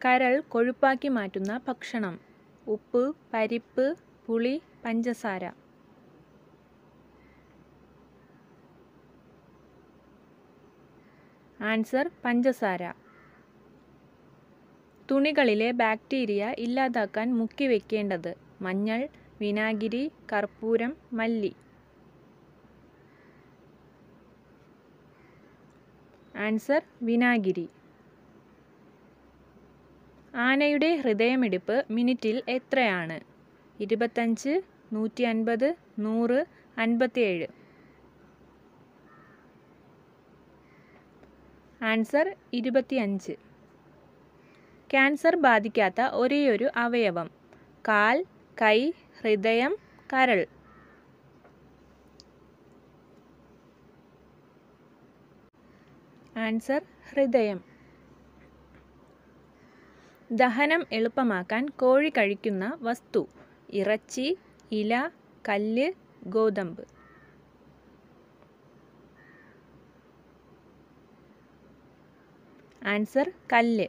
കരൾ കൊഴുപ്പാക്കി മാറ്റുന്ന ഭക്ഷണം. ഉപ്പ്, പരിപ്പ്, പുളി, പഞ്ചസാര. ആൻസർ പഞ്ചസാര. തുണികളിലെ ബാക്ടീരിയ ഇല്ലാതാക്കാൻ മുക്കി വെക്കേണ്ടത്. മഞ്ഞൾ, വിനാഗിരി, കർപ്പൂരം, മല്ലി. ആൻസർ വിനാഗിരി. ആനയുടെ ഹൃദയമിടിപ്പ് മിനിറ്റിൽ എത്രയാണ്? 25, 150, 100, 57. ആൻസർ 25. ക്യാൻസർ ബാധിക്കാത്ത ഒരേയൊരു അവയവം. കാൽ, കൈ, ഹൃദയം, കരൾ. ആൻസർ ഹൃദയം. ദഹനം എളുപ്പമാക്കാൻ കോഴി കഴിക്കുന്ന വസ്തു. ഇറച്ചി, ഇല, കല്ല്, ഗോതമ്പ്. ആൻസർ കല്ല്.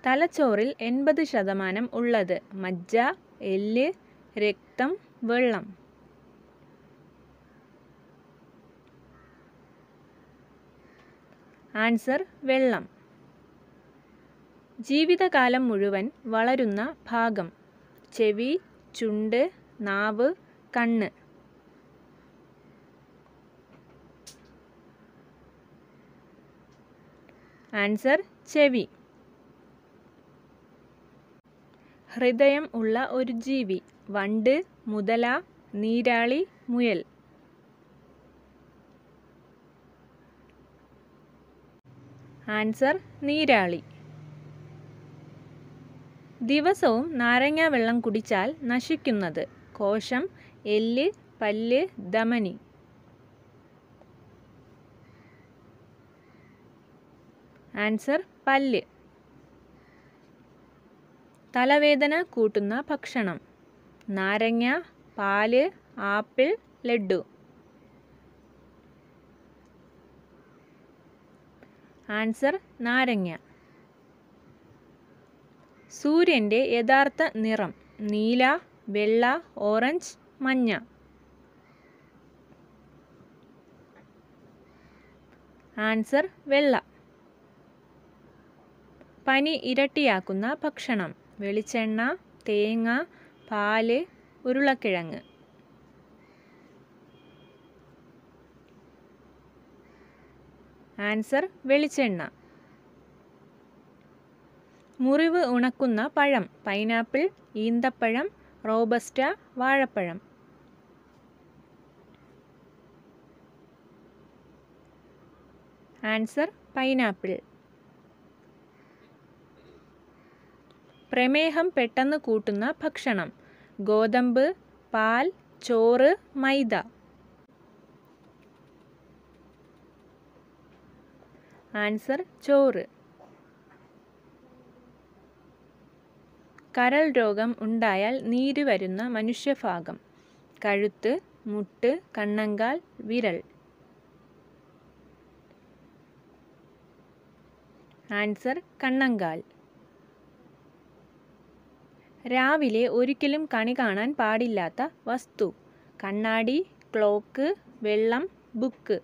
തലച്ചോറിൽ 80% ഉള്ളത്. മജ്ജ, എല്ല്, രക്തം, വെള്ളം. ആൻസർ വെള്ളം. ജീവിതകാലം മുഴുവൻ വളരുന്ന ഭാഗം. ചെവി, ചുണ്ട്, നാവ്, കണ്ണ്. ആൻസർ ചെവി. ഹൃദയം ഉള്ള ഒരു ജീവി. വണ്ട്, മുതല, നീരാളി, മുയൽ. ആൻസർ നീരാളി. ദിവസവും നാരങ്ങ വെള്ളം കുടിച്ചാൽ നശിക്കുന്നത്. കോശം, എല്ല്, പല്ല്, ധമനി. ആൻസർ പല്ല്. തലവേദന കൂട്ടുന്ന ഭക്ഷണം. നാരങ്ങ, പാല്, ആപ്പിൾ, ലഡ്ഡു. ആൻസർ നാരങ്ങ. സൂര്യൻ്റെ യഥാർത്ഥ നിറം. നീല, വെള്ള, ഓറഞ്ച്, മഞ്ഞ. ആൻസർ വെള്ള. പനി ഇരട്ടിയാക്കുന്ന ഭക്ഷണം. വെളിച്ചെണ്ണ, തേങ്ങ, പാല്, ഉരുളക്കിഴങ്ങ്. ആൻസർ വെളിച്ചെണ്ണ. മുറിവ് ഉണക്കുന്ന പഴം. പൈനാപ്പിൾ, ഈന്തപ്പഴം, റോബസ്റ്റ, വാഴപ്പഴം. Answer pineapple. പ്രമേഹം പെട്ടെന്ന് കൂട്ടുന്ന ഭക്ഷണം. ഗോതമ്പ്, പാൽ, ചോറ്, മൈദ. ആൻസർ ചോറ്. കരൾ രോഗം ഉണ്ടായാൽ നീര് വരുന്ന മനുഷ്യഭാഗം. കഴുത്ത്, മുട്ട്, കണ്ണങ്കാൽ, വിരൽ. ആൻസർ കണ്ണങ്കാൽ. രാവിലെ ഒരിക്കലും കണി കാണാൻ പാടില്ലാത്ത വസ്തു. കണ്ണാടി, ക്ലോക്ക്, വെള്ളം, ബുക്ക്.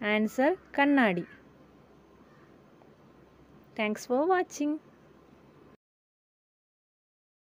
ആൻസർ കണ്ണാടി. Thanks for watching.